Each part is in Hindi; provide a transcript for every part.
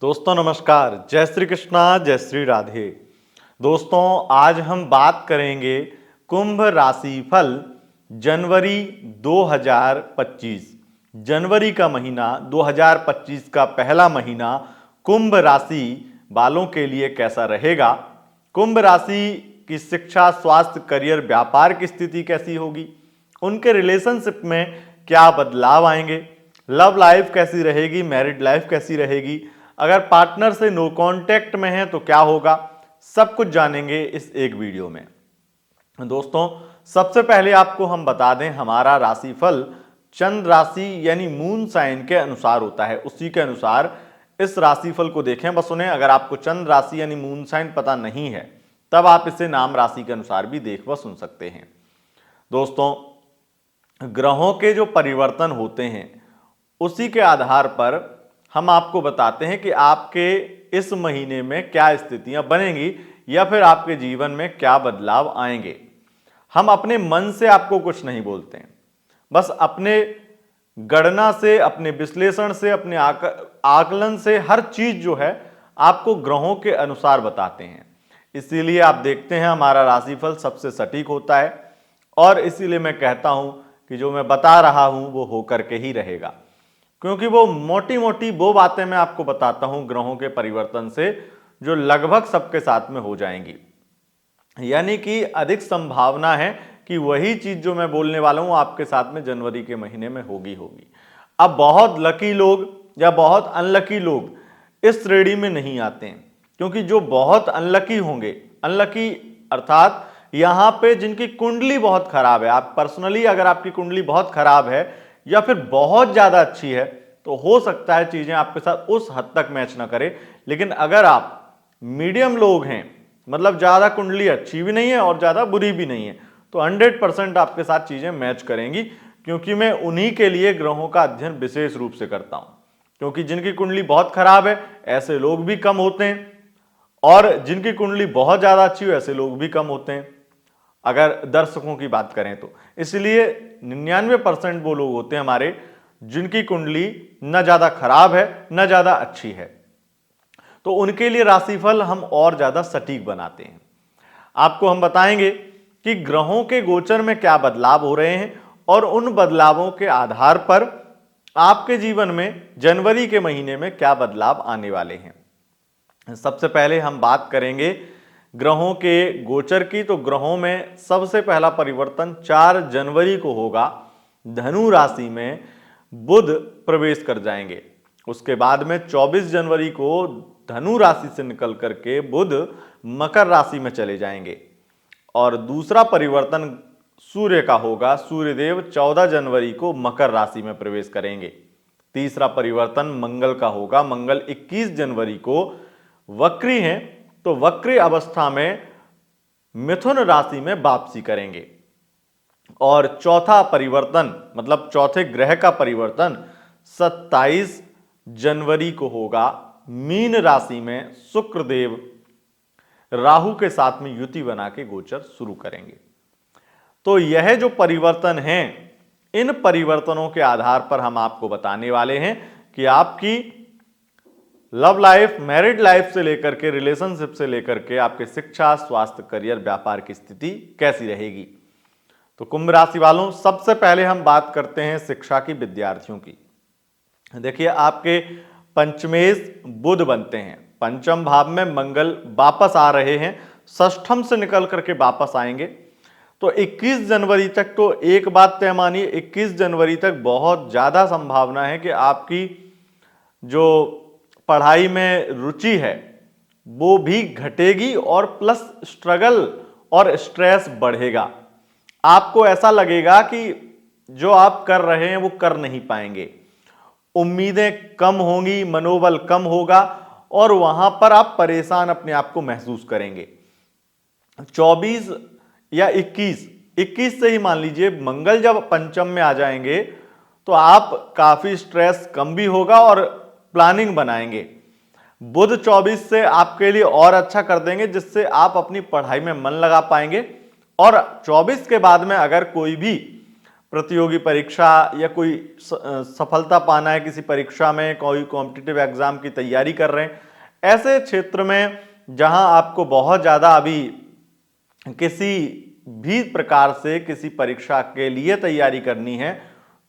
दोस्तों नमस्कार, जय श्री कृष्णा, जय श्री राधे। दोस्तों आज हम बात करेंगे कुंभ राशि फल जनवरी 2025। जनवरी का महीना 2025 का पहला महीना कुंभ राशि वालों के लिए कैसा रहेगा। कुंभ राशि की शिक्षा, स्वास्थ्य, करियर, व्यापार की स्थिति कैसी होगी, उनके रिलेशनशिप में क्या बदलाव आएंगे, लव लाइफ कैसी रहेगी, मैरिड लाइफ कैसी रहेगी, अगर पार्टनर से नो कांटेक्ट में है तो क्या होगा, सब कुछ जानेंगे इस एक वीडियो में। दोस्तों सबसे पहले आपको हम बता दें, हमारा राशिफल चंद्र राशि यानी मून साइन के अनुसार होता है। उसी के अनुसार इस राशिफल को देखें। बस उन्हें, अगर आपको चंद्र राशि यानी मून साइन पता नहीं है तब आप इसे नाम राशि के अनुसार भी देख व सुन सकते हैं। दोस्तों ग्रहों के जो परिवर्तन होते हैं उसी के आधार पर हम आपको बताते हैं कि आपके इस महीने में क्या स्थितियां बनेंगी या फिर आपके जीवन में क्या बदलाव आएंगे। हम अपने मन से आपको कुछ नहीं बोलते हैं, बस अपने गणना से, अपने विश्लेषण से, अपने आकलन से हर चीज जो है आपको ग्रहों के अनुसार बताते हैं। इसीलिए आप देखते हैं हमारा राशिफल सबसे सटीक होता है और इसीलिए मैं कहता हूं कि जो मैं बता रहा हूं वो होकर के ही रहेगा, क्योंकि वो मोटी मोटी वो बातें मैं आपको बताता हूं ग्रहों के परिवर्तन से जो लगभग सबके साथ में हो जाएंगी। यानी कि अधिक संभावना है कि वही चीज जो मैं बोलने वाला हूं आपके साथ में जनवरी के महीने में होगी। अब बहुत लकी लोग या बहुत अनलकी लोग इस श्रेणी में नहीं आते हैं, क्योंकि जो बहुत अनलकी होंगे, अनलकी अर्थात यहां पे जिनकी कुंडली बहुत खराब है, आप पर्सनली अगर आपकी कुंडली बहुत खराब है या फिर बहुत ज्यादा अच्छी है तो हो सकता है चीजें आपके साथ उस हद तक मैच ना करे। लेकिन अगर आप मीडियम लोग हैं, मतलब ज्यादा कुंडली अच्छी भी नहीं है और ज्यादा बुरी भी नहीं है, तो 100% आपके साथ चीजें मैच करेंगी, क्योंकि मैं उन्हीं के लिए ग्रहों का अध्ययन विशेष रूप से करता हूं। क्योंकि जिनकी कुंडली बहुत खराब है ऐसे लोग भी कम होते हैं, और जिनकी कुंडली बहुत ज्यादा अच्छी हो ऐसे लोग भी कम होते हैं, अगर दर्शकों की बात करें तो। इसलिए 99% वो लोग होते हैं हमारे जिनकी कुंडली न ज्यादा खराब है न ज्यादा अच्छी है, तो उनके लिए राशिफल हम और ज्यादा सटीक बनाते हैं। आपको हम बताएंगे कि ग्रहों के गोचर में क्या बदलाव हो रहे हैं और उन बदलावों के आधार पर आपके जीवन में जनवरी के महीने में क्या बदलाव आने वाले हैं। सबसे पहले हम बात करेंगे ग्रहों के गोचर की। तो ग्रहों में सबसे पहला परिवर्तन 4 जनवरी को होगा। धनु राशि में बुध प्रवेश कर जाएंगे। उसके बाद में 24 जनवरी को धनु राशि से निकल करके बुध मकर राशि में चले जाएंगे। और दूसरा परिवर्तन सूर्य का होगा। सूर्यदेव 14 जनवरी को मकर राशि में प्रवेश करेंगे। तीसरा परिवर्तन मंगल का होगा। मंगल 21 जनवरी को वक्री हैं, तो वक्री अवस्था में मिथुन राशि में वापसी करेंगे। और चौथा परिवर्तन, मतलब चौथे ग्रह का परिवर्तन 27 जनवरी को होगा। मीन राशि में शुक्रदेव राहु के साथ में युति बना के गोचर शुरू करेंगे। तो यह जो परिवर्तन हैं, इन परिवर्तनों के आधार पर हम आपको बताने वाले हैं कि आपकी लव लाइफ, मैरिड लाइफ से लेकर के, रिलेशनशिप से लेकर के आपके शिक्षा, स्वास्थ्य, करियर, व्यापार की स्थिति कैसी रहेगी। तो कुंभ राशि वालों, सबसे पहले हम बात करते हैं शिक्षा की, विद्यार्थियों की। देखिए आपके पंचमेश बुध बनते हैं, पंचम भाव में मंगल वापस आ रहे हैं, षष्ठम से निकल करके वापस आएंगे। तो 21 जनवरी तक तो एक बात तय मानिए, 21 जनवरी तक बहुत ज्यादा संभावना है कि आपकी जो पढ़ाई में रुचि है वो भी घटेगी और प्लस स्ट्रगल और स्ट्रेस बढ़ेगा। आपको ऐसा लगेगा कि जो आप कर रहे हैं वो कर नहीं पाएंगे, उम्मीदें कम होंगी, मनोबल कम होगा और वहां पर आप परेशान अपने आप को महसूस करेंगे। 24 या 21 से ही मान लीजिए, मंगल जब पंचम में आ जाएंगे तो आप काफी स्ट्रेस कम भी होगा और प्लानिंग बनाएंगे। बुध 24 से आपके लिए और अच्छा कर देंगे, जिससे आप अपनी पढ़ाई में मन लगा पाएंगे। और 24 के बाद में अगर कोई भी प्रतियोगी परीक्षा या कोई सफलता पाना है किसी परीक्षा में, कोई कॉम्पिटिटिव एग्जाम की तैयारी कर रहे हैं, ऐसे क्षेत्र में जहां आपको बहुत ज़्यादा अभी किसी भी प्रकार से किसी परीक्षा के लिए तैयारी करनी है,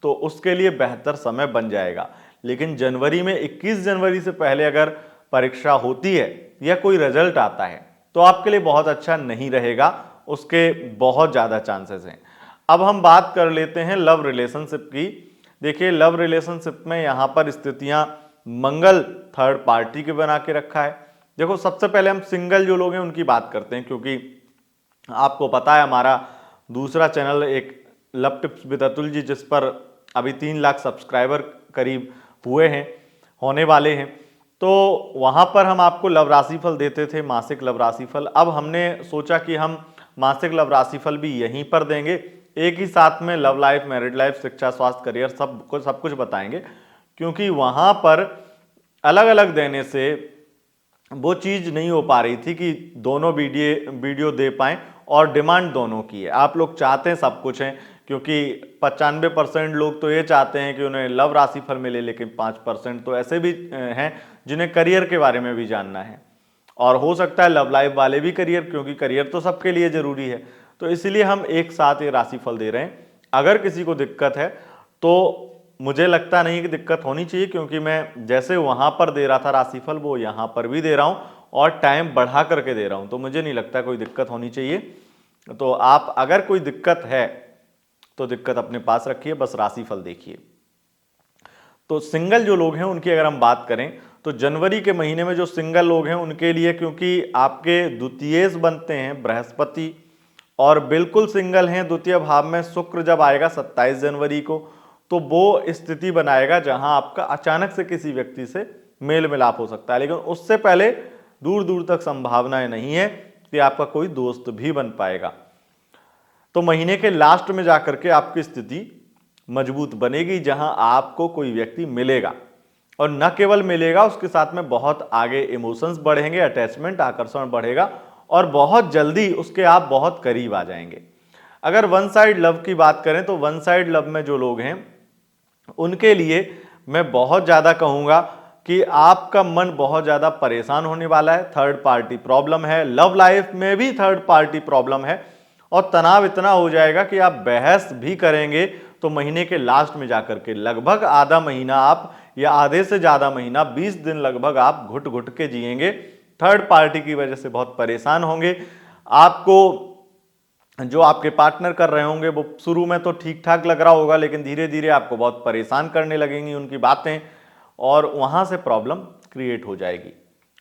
तो उसके लिए बेहतर समय बन जाएगा। लेकिन जनवरी में 21 जनवरी से पहले अगर परीक्षा होती है या कोई रिजल्ट आता है तो आपके लिए बहुत अच्छा नहीं रहेगा, उसके बहुत ज़्यादा चांसेस हैं। अब हम बात कर लेते हैं लव रिलेशनशिप की। देखिए, लव रिलेशनशिप में यहाँ पर स्थितियाँ मंगल थर्ड पार्टी के बना के रखा है। देखो, सबसे पहले हम सिंगल जो लोग हैं उनकी बात करते हैं, क्योंकि आपको पता है हमारा दूसरा चैनल एक love tips with Atul ji, जिस पर अभी 3 लाख सब्सक्राइबर करीब हुए हैं, होने वाले हैं, तो वहाँ पर हम आपको लव राशिफल देते थे, मासिक लव राशिफल। अब हमने सोचा कि हम मासिक लव राशिफल भी यहीं पर देंगे, एक ही साथ में लव लाइफ, मैरिड लाइफ, शिक्षा, स्वास्थ्य, करियर सब कुछ बताएंगे, क्योंकि वहाँ पर अलग अलग देने से वो चीज़ नहीं हो पा रही थी कि दोनों वीडियो दे पाएँ, और डिमांड दोनों की है। आप लोग चाहते हैं सब कुछ है, क्योंकि 95% लोग तो ये चाहते हैं कि उन्हें लव राशिफल मिले, लेकिन 5% तो ऐसे भी हैं जिन्हें करियर के बारे में भी जानना है, और हो सकता है लव लाइफ वाले भी करियर, क्योंकि करियर तो सबके लिए जरूरी है। तो इसलिए हम एक साथ ये राशिफल दे रहे हैं। अगर किसी को दिक्कत है तो मुझे लगता नहीं कि दिक्कत होनी चाहिए, क्योंकि मैं जैसे वहां पर दे रहा था राशिफल, वो यहाँ पर भी दे रहा हूँ और टाइम बढ़ा करके दे रहा हूँ, तो मुझे नहीं लगता कोई दिक्कत होनी चाहिए। तो आप अगर कोई दिक्कत है तो दिक्कत अपने पास रखिए, बस राशिफल देखिए। तो सिंगल जो लोग हैं उनकी अगर हम बात करें तो जनवरी के महीने में जो सिंगल लोग हैं उनके लिए, क्योंकि आपके द्वितीयेश बनते हैं बृहस्पति, और बिल्कुल सिंगल हैं द्वितीय भाव में शुक्र जब आएगा 27 जनवरी को, तो वो स्थिति बनाएगा जहां आपका अचानक से किसी व्यक्ति से मेल मिलाप हो सकता है। लेकिन उससे पहले दूर दूर तक संभावनाएं नहीं है कि आपका कोई दोस्त भी बन पाएगा। तो महीने के लास्ट में जाकर के आपकी स्थिति मजबूत बनेगी, जहां आपको कोई व्यक्ति मिलेगा, और न केवल मिलेगा, उसके साथ में बहुत आगे इमोशंस बढ़ेंगे, अटैचमेंट, आकर्षण बढ़ेगा, और बहुत जल्दी उसके आप बहुत करीब आ जाएंगे। अगर वन साइड लव की बात करें तो वन साइड लव में जो लोग हैं उनके लिए मैं बहुत ज़्यादा कहूँगा कि आपका मन बहुत ज़्यादा परेशान होने वाला है। थर्ड पार्टी प्रॉब्लम है, लव लाइफ में भी थर्ड पार्टी प्रॉब्लम है, और तनाव इतना हो जाएगा कि आप बहस भी करेंगे तो महीने के लास्ट में जाकर के लगभग आधा महीना आप, या आधे से ज़्यादा महीना, 20 दिन लगभग आप घुट घुट के जिएंगे। थर्ड पार्टी की वजह से बहुत परेशान होंगे। आपको जो आपके पार्टनर कर रहे होंगे वो शुरू में तो ठीक ठाक लग रहा होगा, लेकिन धीरे धीरे आपको बहुत परेशान करने लगेंगी उनकी बातें, और वहाँ से प्रॉब्लम क्रिएट हो जाएगी।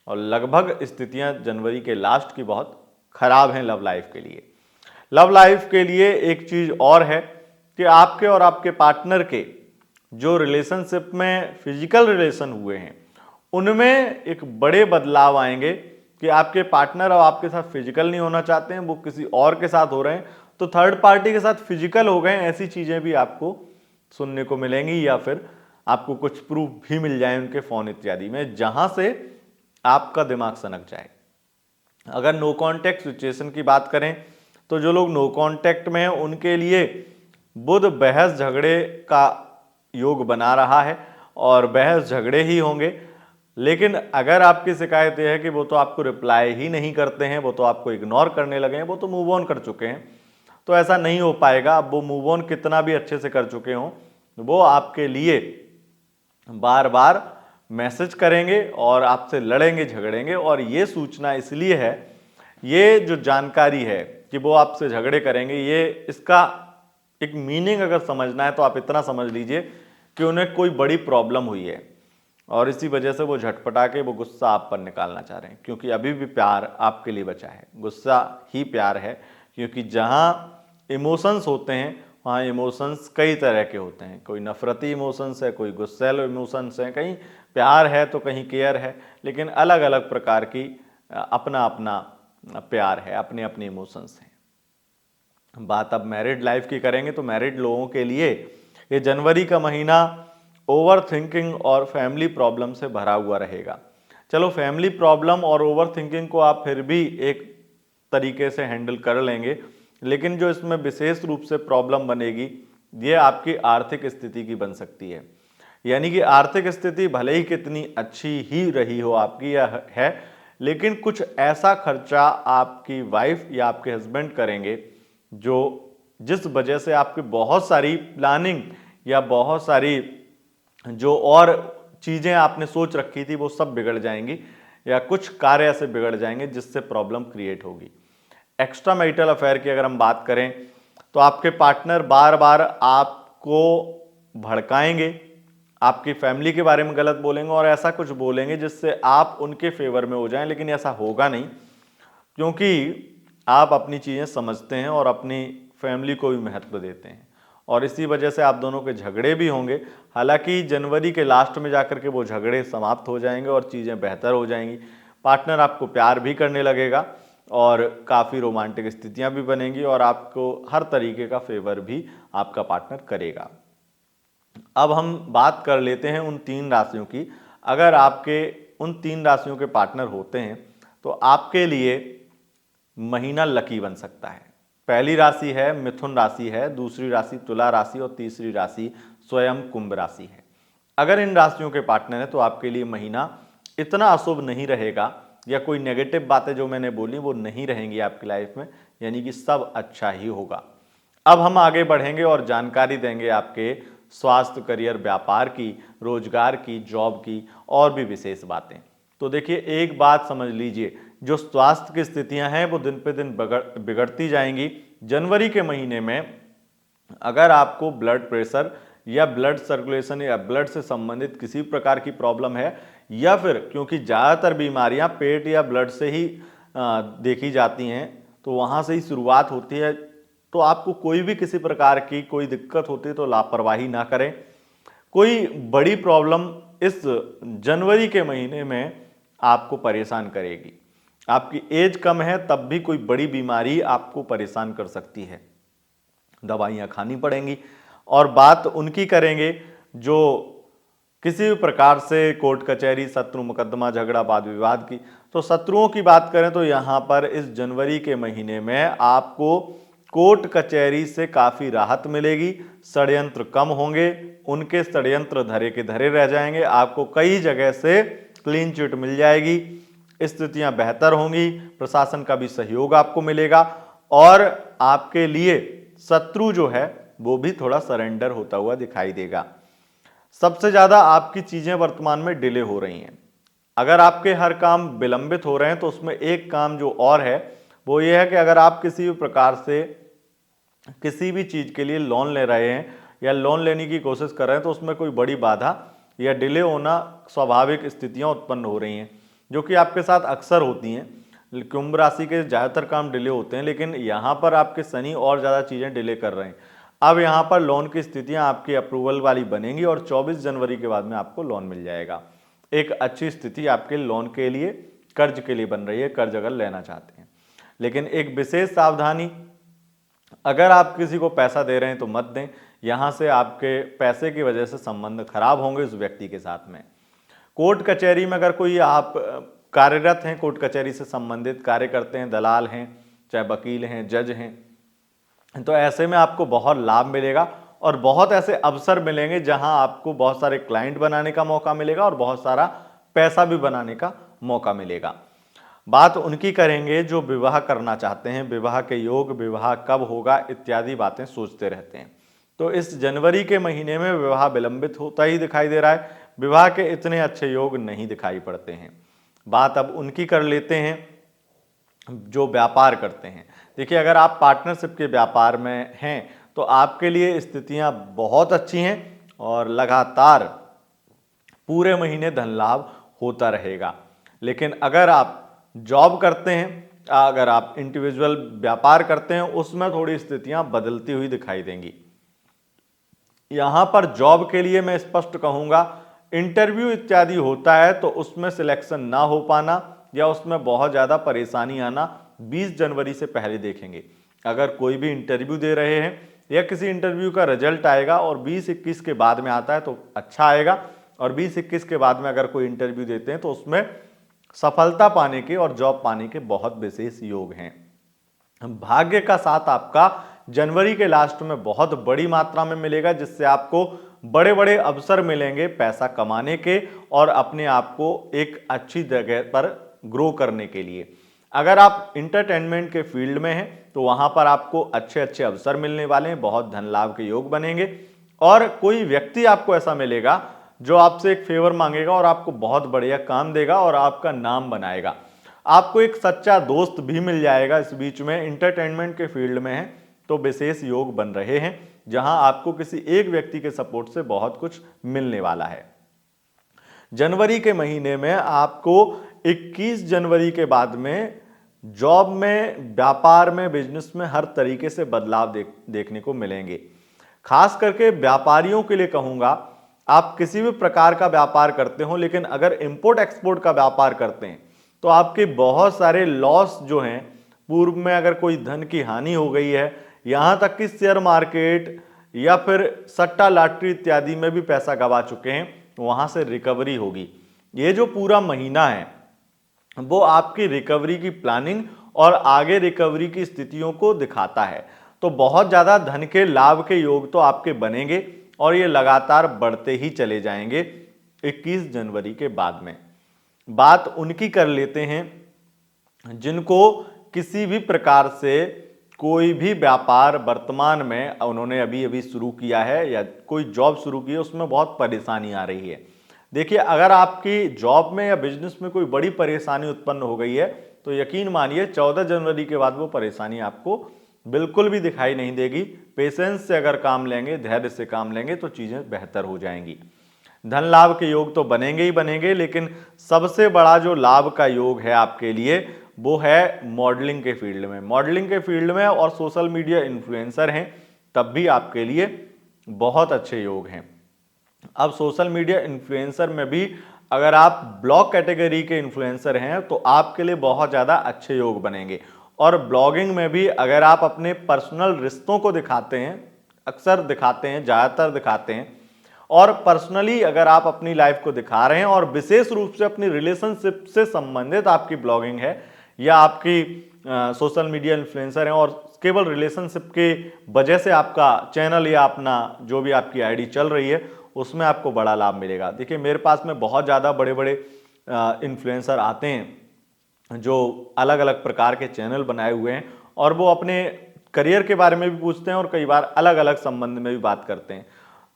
और लगभग स्थितियाँ जनवरी के लास्ट की बहुत खराब हैं लव लाइफ के लिए। लव लाइफ के लिए एक चीज़ और है कि आपके और आपके पार्टनर के जो रिलेशनशिप में फिजिकल रिलेशन हुए हैं उनमें एक बड़े बदलाव आएंगे कि आपके पार्टनर अब आपके साथ फिजिकल नहीं होना चाहते हैं, वो किसी और के साथ हो रहे हैं, तो थर्ड पार्टी के साथ फिजिकल हो गए, ऐसी चीज़ें भी आपको सुनने को मिलेंगी, या फिर आपको कुछ प्रूफ भी मिल जाए उनके फ़ोन इत्यादि में, जहां से आपका दिमाग सनक जाए। अगर नो कॉन्टैक्ट सिचुएशन की बात करें तो जो लोग नो कॉन्टैक्ट में हैं उनके लिए बुध बहस झगड़े का योग बना रहा है, और बहस झगड़े ही होंगे। लेकिन अगर आपकी शिकायत यह है कि वो तो आपको रिप्लाई ही नहीं करते हैं, वो तो आपको इग्नोर करने लगे हैं, वो तो मूव ऑन कर चुके हैं, तो ऐसा नहीं हो पाएगा। अब वो मूव ऑन कितना भी अच्छे से कर चुके हों, वो आपके लिए बार बार मैसेज करेंगे और आपसे लड़ेंगे, झगड़ेंगे। और ये सूचना इसलिए है, ये जो जानकारी है कि वो आपसे झगड़े करेंगे, ये इसका एक मीनिंग अगर समझना है तो आप इतना समझ लीजिए कि उन्हें कोई बड़ी प्रॉब्लम हुई है, और इसी वजह से वो झटपटा के वो गुस्सा आप पर निकालना चाह रहे हैं, क्योंकि अभी भी प्यार आपके लिए बचा है। गुस्सा ही प्यार है, क्योंकि जहाँ इमोशंस होते हैं वहाँ इमोशंस कई तरह के होते हैं। कोई नफरती इमोशंस है, कोई गुस्सैल इमोशंस हैं, कहीं प्यार है तो कहीं केयर है, लेकिन अलग अलग प्रकार की अपना अपना प्यार है, अपने अपने इमोशंस हैं। बात अब मैरिड लाइफ की करेंगे तो मैरिड लोगों के लिए ये जनवरी का महीना ओवर थिंकिंग और फैमिली प्रॉब्लम से भरा हुआ रहेगा। चलो, फैमिली प्रॉब्लम और ओवर थिंकिंग को आप फिर भी एक तरीके से हैंडल कर लेंगे, लेकिन जो इसमें विशेष रूप से प्रॉब्लम बनेगी ये आपकी आर्थिक स्थिति की बन सकती है। यानी कि आर्थिक स्थिति भले ही कितनी अच्छी ही रही हो आपकी या है, लेकिन कुछ ऐसा खर्चा आपकी वाइफ या आपके हस्बैंड करेंगे जो जिस वजह से आपकी बहुत सारी प्लानिंग या बहुत सारी जो और चीज़ें आपने सोच रखी थी वो सब बिगड़ जाएंगी, या कुछ कार्य ऐसे बिगड़ जाएंगे जिससे प्रॉब्लम क्रिएट होगी। एक्स्ट्रा मैरिटल अफेयर की अगर हम बात करें तो आपके पार्टनर बार बार आपको भड़काएंगे, आपकी फैमिली के बारे में गलत बोलेंगे और ऐसा कुछ बोलेंगे जिससे आप उनके फेवर में हो जाएं, लेकिन ऐसा होगा नहीं, क्योंकि आप अपनी चीज़ें समझते हैं और अपनी फैमिली को भी महत्व देते हैं, और इसी वजह से आप दोनों के झगड़े भी होंगे। हालांकि जनवरी के लास्ट में जाकर के वो झगड़े समाप्त हो जाएंगे और चीज़ें बेहतर हो जाएंगी। पार्टनर आपको प्यार भी करने लगेगा और काफ़ी रोमांटिक स्थितियां भी बनेंगी और आपको हर तरीके का फेवर भी आपका पार्टनर करेगा। अब हम बात कर लेते हैं उन 3 राशियों की। अगर आपके उन 3 राशियों के पार्टनर होते हैं तो आपके लिए महीना लकी बन सकता है। पहली राशि है मिथुन राशि है, दूसरी राशि तुला राशि और तीसरी राशि स्वयं कुंभ राशि है। अगर इन राशियों के पार्टनर हैं तो आपके लिए महीना इतना अशुभ नहीं रहेगा, या कोई नेगेटिव बातें जो मैंने बोली वो नहीं रहेंगी आपकी लाइफ में, यानी कि सब अच्छा ही होगा। अब हम आगे बढ़ेंगे और जानकारी देंगे आपके स्वास्थ्य, करियर, व्यापार की, रोजगार की, जॉब की और भी विशेष बातें। तो देखिए, एक बात समझ लीजिए, जो स्वास्थ्य की स्थितियां हैं वो दिन पे दिन बिगड़ती जाएंगी। जनवरी के महीने में अगर आपको ब्लड प्रेशर या ब्लड सर्कुलेशन या ब्लड से संबंधित किसी प्रकार की प्रॉब्लम है, या फिर क्योंकि ज़्यादातर बीमारियां पेट या ब्लड से ही देखी जाती हैं, तो वहाँ से ही शुरुआत होती है, तो आपको कोई भी किसी प्रकार की कोई दिक्कत होती है तो लापरवाही ना करें। कोई बड़ी प्रॉब्लम इस जनवरी के महीने में आपको परेशान करेगी। आपकी एज कम है तब भी कोई बड़ी बीमारी आपको परेशान कर सकती है, दवाइयाँ खानी पड़ेंगी। और बात उनकी करेंगे जो किसी भी प्रकार से कोर्ट कचहरी, शत्रु, मुकदमा, झगड़ा, वाद विवाद की। तो शत्रुओं की बात करें तो यहाँ पर इस जनवरी के महीने में आपको कोर्ट कचहरी से काफ़ी राहत मिलेगी, षड्यंत्र कम होंगे, उनके षड्यंत्र धरे के धरे रह जाएंगे, आपको कई जगह से क्लीन चिट मिल जाएगी, स्थितियां बेहतर होंगी, प्रशासन का भी सहयोग आपको मिलेगा और आपके लिए शत्रु जो है वो भी थोड़ा सरेंडर होता हुआ दिखाई देगा। सबसे ज़्यादा आपकी चीज़ें वर्तमान में डिले हो रही हैं। अगर आपके हर काम विलंबित हो रहे हैं तो उसमें एक काम जो और है वो ये है कि अगर आप किसी भी प्रकार से किसी भी चीज़ के लिए लोन ले रहे हैं या लोन लेने की कोशिश कर रहे हैं तो उसमें कोई बड़ी बाधा या डिले होना स्वाभाविक स्थितियां उत्पन्न हो रही हैं, जो कि आपके साथ अक्सर होती हैं। कुंभ राशि के ज़्यादातर काम डिले होते हैं, लेकिन यहाँ पर आपके शनि और ज़्यादा चीज़ें डिले कर रहे हैं। अब यहाँ पर लोन की स्थितियाँ आपकी अप्रूवल वाली बनेंगी और 24 जनवरी के बाद में आपको लोन मिल जाएगा। एक अच्छी स्थिति आपके लोन के लिए, कर्ज के लिए बन रही है, कर्ज अगर लेना चाहते हैं। लेकिन एक विशेष सावधानी, अगर आप किसी को पैसा दे रहे हैं तो मत दें, यहाँ से आपके पैसे की वजह से संबंध खराब होंगे उस व्यक्ति के साथ में। कोर्ट कचहरी में अगर कोई आप कार्यरत हैं, कोर्ट कचहरी से संबंधित कार्य करते हैं, दलाल हैं, चाहे वकील हैं, जज हैं, तो ऐसे में आपको बहुत लाभ मिलेगा और बहुत ऐसे अवसर मिलेंगे जहां आपको बहुत सारे क्लाइंट बनाने का मौका मिलेगा और बहुत सारा पैसा भी बनाने का मौका मिलेगा। बात उनकी करेंगे जो विवाह करना चाहते हैं, विवाह के योग, विवाह कब होगा इत्यादि बातें सोचते रहते हैं। तो इस जनवरी के महीने में विवाह विलंबित होता ही दिखाई दे रहा है, विवाह के इतने अच्छे योग नहीं दिखाई पड़ते हैं। बात अब उनकी कर लेते हैं जो व्यापार करते हैं। देखिए, अगर आप पार्टनरशिप के व्यापार में हैं तो आपके लिए स्थितियां बहुत अच्छी हैं और लगातार पूरे महीने धन लाभ होता रहेगा। लेकिन अगर आप जॉब करते हैं, अगर आप इंडिविजुअल व्यापार करते हैं, उसमें थोड़ी स्थितियां बदलती हुई दिखाई देंगी। यहां पर जॉब के लिए मैं स्पष्ट कहूंगा, इंटरव्यू इत्यादि होता है तो उसमें सिलेक्शन ना हो पाना या उसमें बहुत ज़्यादा परेशानी आना 20 जनवरी से पहले देखेंगे। अगर कोई भी इंटरव्यू दे रहे हैं या किसी इंटरव्यू का रिजल्ट आएगा और 20-21 के बाद में आता है तो अच्छा आएगा, और 20-21 के बाद में अगर कोई इंटरव्यू देते हैं तो उसमें सफलता पाने के और जॉब पाने के बहुत विशेष योग हैं। भाग्य का साथ आपका जनवरी के लास्ट में बहुत बड़ी मात्रा में मिलेगा, जिससे आपको बड़े बड़े अवसर मिलेंगे पैसा कमाने के और अपने आप को एक अच्छी जगह पर ग्रो करने के लिए। अगर आप इंटरटेनमेंट के फील्ड में हैं तो वहां पर आपको अच्छे अच्छे अवसर मिलने वाले हैं, बहुत धन लाभ के योग बनेंगे और कोई व्यक्ति आपको ऐसा मिलेगा जो आपसे एक फेवर मांगेगा और आपको बहुत बढ़िया काम देगा और आपका नाम बनाएगा। आपको एक सच्चा दोस्त भी मिल जाएगा इस बीच में। इंटरटेनमेंट के फील्ड में है तो विशेष योग बन रहे हैं, जहां आपको किसी एक व्यक्ति के सपोर्ट से बहुत कुछ मिलने वाला है। जनवरी के महीने में आपको 21 जनवरी के बाद में जॉब में, व्यापार में, बिजनेस में हर तरीके से बदलाव देखने को मिलेंगे। खास करके व्यापारियों के लिए कहूंगा, आप किसी भी प्रकार का व्यापार करते हो, लेकिन अगर इंपोर्ट एक्सपोर्ट का व्यापार करते हैं तो आपके बहुत सारे लॉस जो हैं, पूर्व में अगर कोई धन की हानि हो गई है, यहां तक कि शेयर मार्केट या फिर सट्टा लॉटरी इत्यादि में भी पैसा गवा चुके हैं, वहां से रिकवरी होगी। ये जो पूरा महीना है वो आपकी रिकवरी की प्लानिंग और आगे रिकवरी की स्थितियों को दिखाता है। तो बहुत ज्यादा धन के लाभ के योग तो आपके बनेंगे और ये लगातार बढ़ते ही चले जाएंगे 21 जनवरी के बाद में। बात उनकी कर लेते हैं जिनको किसी भी प्रकार से कोई भी व्यापार वर्तमान में उन्होंने अभी अभी शुरू किया है या कोई जॉब शुरू की है, उसमें बहुत परेशानी आ रही है। देखिए, अगर आपकी जॉब में या बिजनेस में कोई बड़ी परेशानी उत्पन्न हो गई है तो यकीन मानिए 14 जनवरी के बाद वो परेशानी आपको बिल्कुल भी दिखाई नहीं देगी। पेशेंस से अगर काम लेंगे, धैर्य से काम लेंगे तो चीजें बेहतर हो जाएंगी। धन लाभ के योग तो बनेंगे ही बनेंगे, लेकिन सबसे बड़ा जो लाभ का योग है आपके लिए वो है मॉडलिंग के फील्ड में। मॉडलिंग के फील्ड में और सोशल मीडिया इन्फ्लुएंसर हैं तब भी आपके लिए बहुत अच्छे योग हैं। अब सोशल मीडिया इन्फ्लुएंसर में भी अगर आप ब्लॉग कैटेगरी के इन्फ्लुएंसर हैं तो आपके लिए बहुत ज़्यादा अच्छे योग बनेंगे। और ब्लॉगिंग में भी अगर आप अपने पर्सनल रिश्तों को दिखाते हैं, अक्सर दिखाते हैं, ज़्यादातर दिखाते हैं, और पर्सनली अगर आप अपनी लाइफ को दिखा रहे हैं और विशेष रूप से अपनी रिलेशनशिप से संबंधित आपकी ब्लॉगिंग है या आपकी सोशल मीडिया इन्फ्लुएंसर हैं और केवल रिलेशनशिप के वजह से आपका चैनल या अपना जो भी आपकी आईडी चल रही है उसमें आपको बड़ा लाभ मिलेगा। देखिए, मेरे पास में बहुत ज़्यादा बड़े बड़े इन्फ्लुएंसर आते हैं जो अलग अलग प्रकार के चैनल बनाए हुए हैं और वो अपने करियर के बारे में भी पूछते हैं और कई बार अलग अलग संबंध में भी बात करते हैं।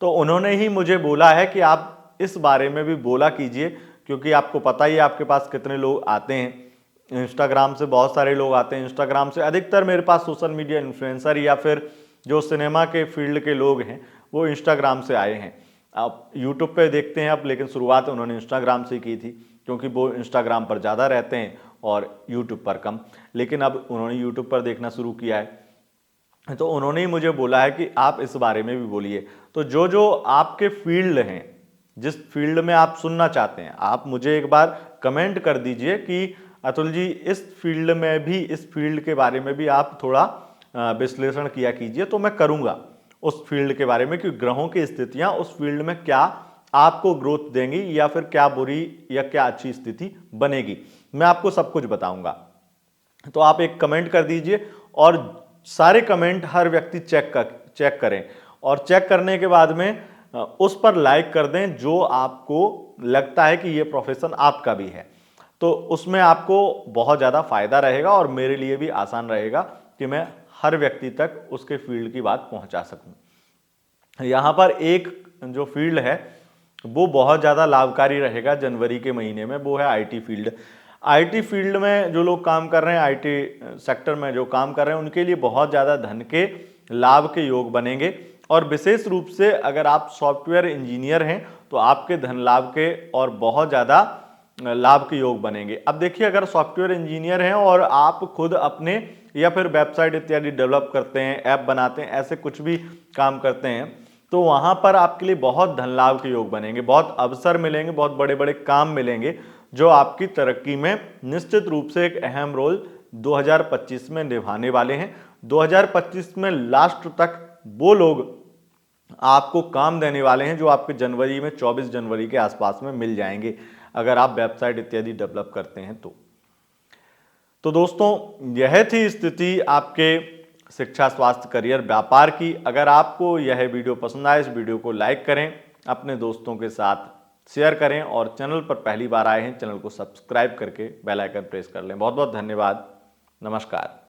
तो उन्होंने ही मुझे बोला है कि आप इस बारे में भी बोला कीजिए, क्योंकि आपको पता ही है आपके पास कितने लोग आते हैं। इंस्टाग्राम से बहुत सारे लोग आते हैं, इंस्टाग्राम से अधिकतर मेरे पास सोशल मीडिया इन्फ्लुएंसर या फिर जो सिनेमा के फील्ड के लोग हैं वो इंस्टाग्राम से आए हैं। आप यूट्यूब पे देखते हैं अब, लेकिन शुरुआत उन्होंने इंस्टाग्राम से की थी क्योंकि वो इंस्टाग्राम पर ज़्यादा रहते हैं और यूट्यूब पर कम। लेकिन अब उन्होंने यूट्यूब पर देखना शुरू किया है तो उन्होंने ही मुझे बोला है कि आप इस बारे में भी बोलिए। तो जो जो आपके फील्ड हैं, जिस फील्ड में आप सुनना चाहते हैं, आप मुझे एक बार कमेंट कर दीजिए कि अतुल जी इस फील्ड में भी, इस फील्ड के बारे में भी आप थोड़ा विश्लेषण किया कीजिए, तो मैं करूँगा उस फील्ड के बारे में कि ग्रहों की स्थितियां उस फील्ड में क्या आपको ग्रोथ देंगी या फिर क्या बुरी या क्या अच्छी स्थिति बनेगी। मैं आपको सब कुछ बताऊंगा। तो आप एक कमेंट कर दीजिए और सारे कमेंट हर व्यक्ति चेक करें और चेक करने के बाद में उस पर लाइक कर दें जो आपको लगता है कि ये प्रोफेशन आपका भी है। तो उसमें आपको बहुत ज़्यादा फायदा रहेगा और मेरे लिए भी आसान रहेगा कि मैं हर व्यक्ति तक उसके फील्ड की बात पहुंचा सकूं। यहाँ पर एक जो फील्ड है वो बहुत ज़्यादा लाभकारी रहेगा जनवरी के महीने में, वो है आईटी फील्ड। आईटी फील्ड में जो लोग काम कर रहे हैं, आईटी सेक्टर में जो काम कर रहे हैं, उनके लिए बहुत ज़्यादा धन के लाभ के योग बनेंगे। और विशेष रूप से अगर आप सॉफ्टवेयर इंजीनियर हैं तो आपके धन लाभ के और बहुत ज़्यादा लाभ के योग बनेंगे। अब देखिए, अगर सॉफ्टवेयर इंजीनियर हैं और आप खुद अपने या फिर वेबसाइट इत्यादि डेवलप करते हैं, ऐप बनाते हैं, ऐसे कुछ भी काम करते हैं, तो वहां पर आपके लिए बहुत धन लाभ के योग बनेंगे, बहुत अवसर मिलेंगे, बहुत बड़े बड़े काम मिलेंगे जो आपकी तरक्की में निश्चित रूप से एक अहम रोल 2025 में निभाने वाले हैं। 2025 में लास्ट तक वो लोग आपको काम देने वाले हैं जो आपके जनवरी में 24 जनवरी के आसपास में मिल जाएंगे अगर आप वेबसाइट इत्यादि डेवलप करते हैं तो दोस्तों, यह थी स्थिति आपके शिक्षा, स्वास्थ्य, करियर, व्यापार की। अगर आपको यह वीडियो पसंद आए, इस वीडियो को लाइक करें, अपने दोस्तों के साथ शेयर करें और चैनल पर पहली बार आए हैं चैनल को सब्सक्राइब करके बेल आइकन प्रेस कर लें। बहुत बहुत धन्यवाद। नमस्कार।